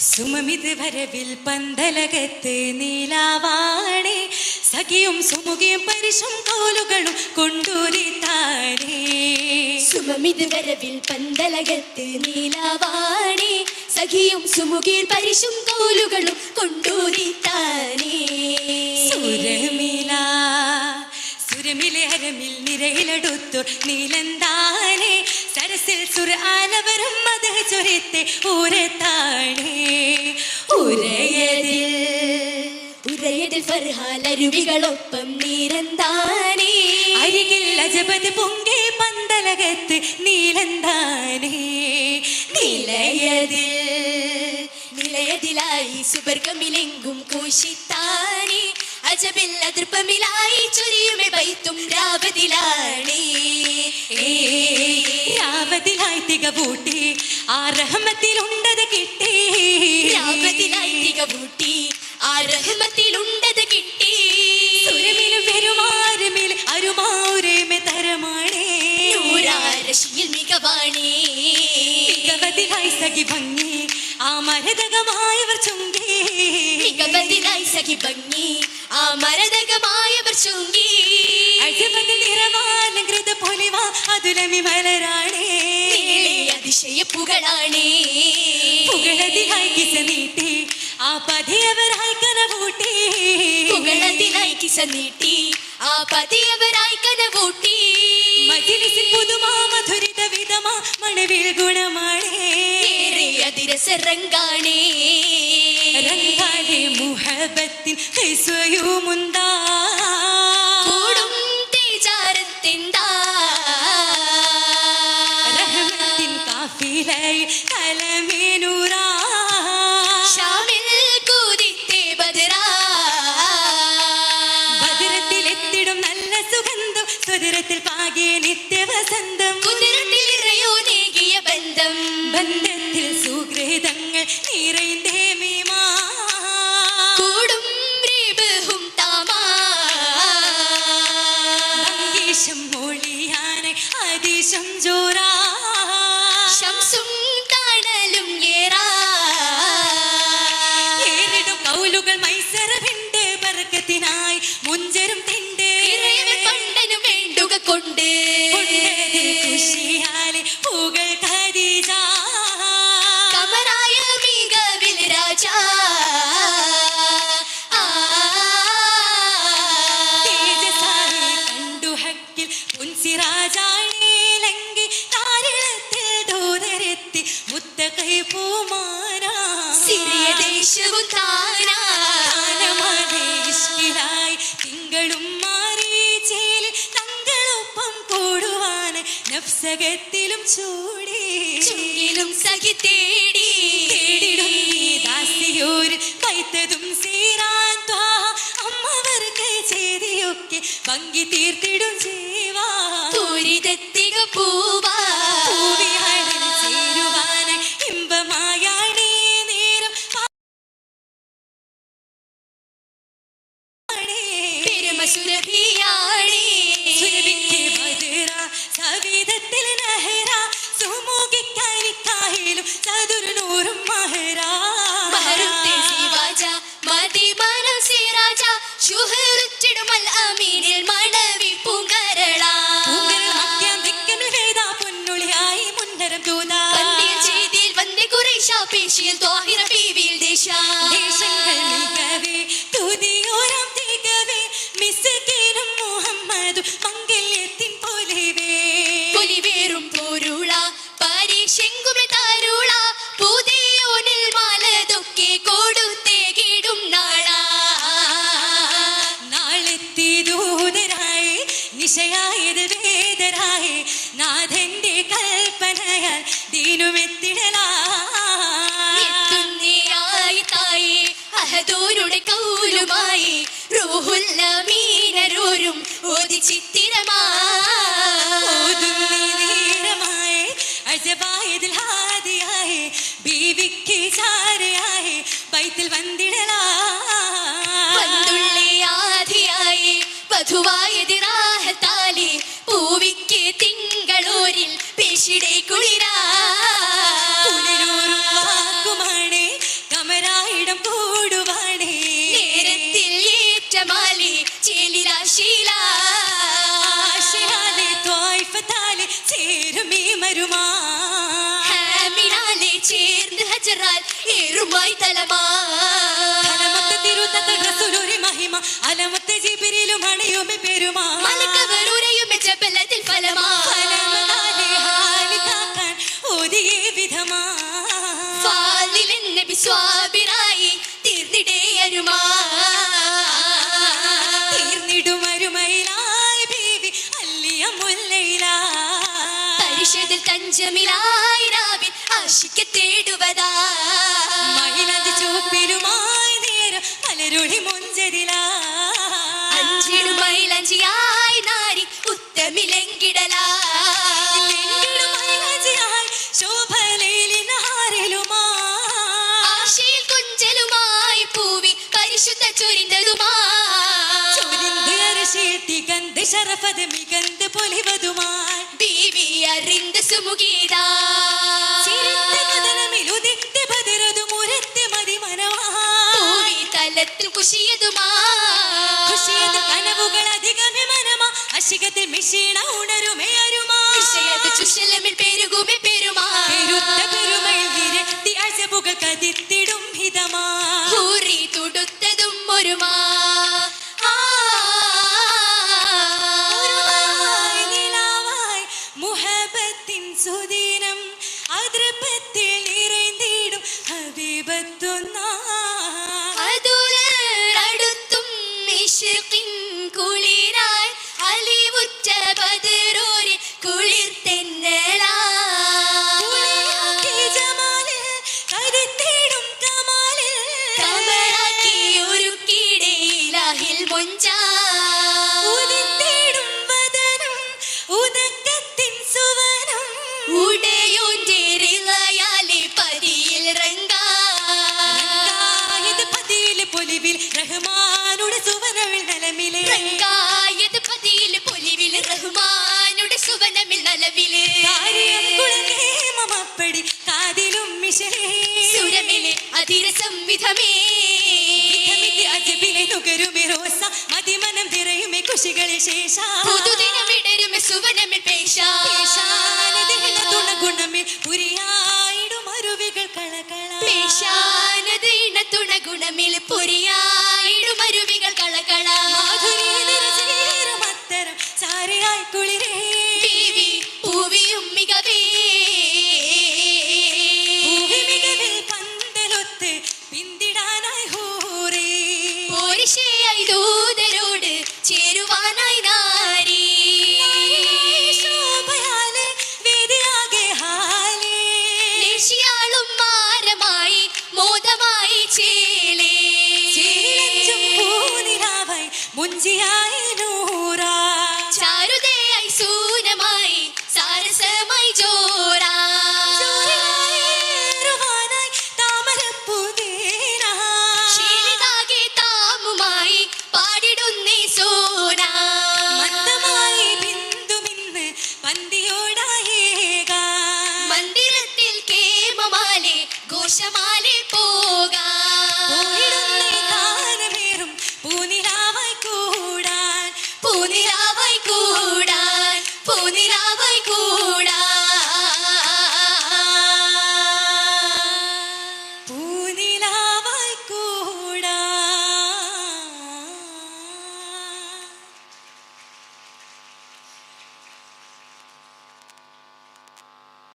സുമമിത് വരവിൽ പന്തലകത്ത് നീലാവാണേ, സഖിയും സുമുഖിയും പരിശും കോലുകളും കൊണ്ടൂരിത്താനേ. സുമമിത് വരവിൽ പന്തലകത്ത് നീലാവാണേ, സഖിയും സുമുഖിയും പരിശും കോലുകളും കൊണ്ടൂരിത്താനേ. സുരമിലെ ഹരമിൽ നിരയിലടുത്തോർ നീലന്താനേ, സരസിൽ സുര ആലവരും മത ചൊരിത്തെ ഊരത്താണേ. ഉരയതിൽ ഫർഹാലരുവികളൊപ്പം നീരന്താനേ, അരികിൽ അജബത് പൊങ്കി പന്തലകത്ത് നീലന്താനേ. നിലയതിലായി സുബർഗമിലെങ്കും കോശിത്താനേ, അജബിൽ അതിർപ്പമിലായി ചൊരിയുമെ ബൈത്തും രാവതിലാണേ. രാവതിലായി തികവൂട്ടി ആ റഹ്മത്തിലുണ്ടത് കിട്ടി, രാവതിലായി തികവൂട്ടി ആ റഹ്മത്തിലുണ്ടത് കിട്ടി. സുരമിലും പെരുമാറുമിൽ അരുമാരമെ തരമാണേ, നൂറാരശിയിൽ മികവാണേ. മികവതിലായി സഖി ഭംഗി ആ മരതകമായവർ ചുങ്കി, മികവതിലായി സഖി ഭംഗി ആ മരതകമായവർ ചുങ്കി. അജബത് നിറവാലങ്കൃത പൊലിവ അതുലമി മലരാണേ, അതിശയ പുകളാണേ. പുകളതിലായി കിസ നീട്ടി ആ പതിയവരായി കനവൂട്ടി, പുകളതിലായി കിസ നീട്ടി ആ പതിയവരായി കനവൂട്ടി. മജിലിസിൽ പുതുമാ മധുരിത വിധമാ മണവിൽ ഗുണമാണേ, അതിരസരംഗാണേ. രംഗാലെ മുഹബത്തിൻ സ്വയുമുണ്ടാ കൂടും തേജാരത്തിന്താ. റഹ്മത്തിൻ കാഫിലൈ കലമേനൂറാ, ഷാമിൽ കൂതിത്തെ ബദറാ. ബദറത്തിലെത്തിടും നല്ല സുഗന്ധം സ്വദരത്തിൽ പാകെ നിത്യവസന്തം. കുതിരത്തിൽ ഇറയോനേകിയ ബന്ധം, ബന്ധത്തിൽ സുഹൃതങ്ങൾ നിറൈന്തേ മീമാ. കൂടും റീബഹും താമാ. ഭംഗീശം മൊഴിയാനെ അതിശം ജോറാ, ശംസും തണലും ഏറാ. ഏറിടും കൗലുകൾ മൈസറവിണ്ട് ബർക്കത്തിനായി മുഞ്ചരും തിണ്ട്. ഇറയവൻ പണ്ടനും വേണ്ടുക കൊണ്ട് കൊണ്ടതിൽ ഖുശിയാലെ പൂകൾ ഖദീജ. കമറായ മികവിൽ രാജാ. തേജസായി കണ്ടു ഹക്കിൽ മുൻസിറാജാണേലെങ്കി താരിളത്തിൽ ദൂതരെത്തി മുത്തകൈ പൂമാരാ. സിറിയ ദേശവും താനാ. താനമാതെ ഇഷ്കിലായി തിങ്കളും മാരീച്ചേലിൽ തങ്ങളൊപ്പം കൂടുവാന് നഫ്സകത്തിലും ചൂടി. ചുങ്കിലും സഖി തേടി തേടിടും ഈ ദാസിയോര് വൈത്തതും സീറാൻ ത്വാ. അമ്മവർക്ക് ചെയ്തിയൊക്കെ ഭംഗി തീർത്തിടും ജീവാ. പൂരിതെത്തിക പൂവാ. പൂവിഹാളിൽ ചേരുവാനായി ഇമ്പമായാണേ നേരം പെരുമസുരഭിയാണേ. സുരഭിക്ക് ബദറ സവിധത്തിൽ നഹറ, സുമുഖിക്കാനിക്കായാലും ചതുർനൂറും മഹറാ. മഹറുത്തെ സിവാജ മതിമനം സിറാജ, ശുഹറുറ്റിടുമൽ അമീനിൽ മണവി പൂങ്കരളാ. പൂങ്കരൾ മക്യാൻ ദിക്കമിൽ വേദാ പൊന്നുളിയായി മുന്നരം തൂതാ. പന്തിയിൽ ചെയ്തിയിൽ വന്ദേ ഖുറൈശ, പേശിയിൽ ത്വാഹിറ ബീവിയിൽ ദേശാ. ദേശങ്ങൾ മികവേ തുതിയോരം തികവേ, മിസ്കീനും മുഹമ്മദും മംഗല്യത്തിൻ പൊലിവേ. പൊലിവേറും പോരുള പരീശെങ്കുമെ താരുള, പുതിയോനിൽ മാലതൊക്കെ കൊടുത്തേകിടും നാളാ. നാളെത്തി ദൂതരായി നിശയായത് വേദരായി, നാഥന്റെ കൽപ്പനയാൽ ദീനുമെത്തിടലാ. എത്തുന്നയായി തായേ അഹദൂരുടെ കൗലുമായി, റൂഹുൽ അമീനരോരും ഓതി നേരമായി അജബായതിൽ ഹാദിയായി, ബീവിക്ക് ചാരയായി ബൈത്തിൽ വന്നിടലാ. വന്തുള്ളിയാധിയായി വധുവായതിറാഹത്താലി, പൂവിക്ക് തിങ്കളൂരിൽ പേശിടെ കുളിരാ. കുളിരൂറും വാക്കുമാണ് മരുമാ ഹാമിനാലെ ചേർന്ന് ഹജറാൽ ഏറുമായി തലമാ അലമത്ത് തിരുത്തത്ത് റസൂലുരി മഹിമ അലമത്ത് ജിബ്രീലും അണിയുമെ പെരുമാ മലക്കവരുരയുമെ ജബലത്തിൽ ഫലമാ ഫലമതാലെ ഹാലി കാക്കാൻ ഓതിയേ വിധമാ ഫാലിലൻ നബി സ്വാബിറായി തീർന്നിടേ അരുമാ തീർന്നിടുമരുമയിലായി ബീവി അല്ലിയ മുല്ലയിലാ പരിഷതിൽ തഞ്ചമിലായി രാവിൽ ആശിക്ക തേടുവതാ മഹിളതി ചൂപ്പിലുമായി നേരം മലരുളി മുഞ്ചരിലാ അഞ്ചിടുമൈലഞ്ചിയായി നാരി ഉത്തമിലെങ്കിടലാ ലെങ്കിടുമൈലഞ്ചിയായി ശോഭലയിലിനാരിലുമാ ആശയിൽ കുഞ്ചലുമായി പൂവി പരിശുദ്ധ ചൊരിന്തതുമാ ചൊരിന്ത് അരശിൽ തികന്ത് ശരഫത് മികന്ത് പൊലിവതുമായി ബീവി അറിന്ത സുമുഖീതാ ചിരിത്ത വദനമിലുദിത്ത ബദരതു മുരത്ത് മതിമനവാ പൂവി തലത്തിൽ കുശിയതുമാ ഖുശിയത് കനവുകൾ അധികമേ മനമാ അശികത്തിൽ മിഷീണ ഉണരുമേ അരുമാ വിഷയത് ചുശലമിൽ പെരുകുമെ പെരുമാ പെരുത്ത പെരുമയിൽ വിരക്തി അജബുകൾ കതിത്തിടും ഹിതമാ ഹൂറി തുടുത്തതും ഒരുമാ ഒരുമായി നിലാവായി മുഹബത്തിൻ സുദിനം അതൃപ്പത്തിൽ നിറൈന്തിടും ഹബീബത്തൊന്നാ അടുത്തും ഇശ്ഖിൻ കുളിരായി അലിവുറ്റ ബദറൂരിൽ കുളിർ തെന്നലാ കുളിയാക്കി ജമാലിൽ കതിത്തിടും കമാലിൽ കമറാക്കി ഒരുക്കിടെ ഇലാഹിൽ മുഞ്ചാ ഉദിത്തിടും വദനം ഉദക്കത്തിൻ സുവനം ഉടയോന്റെ റിളയാലെ പരിയിൽ റങ്കാ ഇത് പതിയിലെ പൊലിവിൽ റഹ്മാനുടെ സുവനവിൽ നലമിലെ റങ്കായത് പതിയിൽ പൊലിവിൽ റഹ്മാനുടെ സുവനമിൽ നലവില് കാര്യം കുളങ്ങേമപ്പടി കാതിലും മിശലേ സുരമിലെ അതിരസം വിധമേ വിധമിതി അജബിലെ നുകരുമെ റോസ മതിമനം തിരയുമെ കുശികളെ ശേഷ പുതുദിനമിടരുമെ സുവനമിൽ പേശ പേശാനദിന തുണഗുണമിൽ പുരിയായിടും അരുവികൾ കളകള പേശാനദീണ തുണഗുണമിൽ പുരിയായിടും അരുവികൾ കളകള മാധുരി നിറചേരും അത്തരം സാരയായി കുളിരേ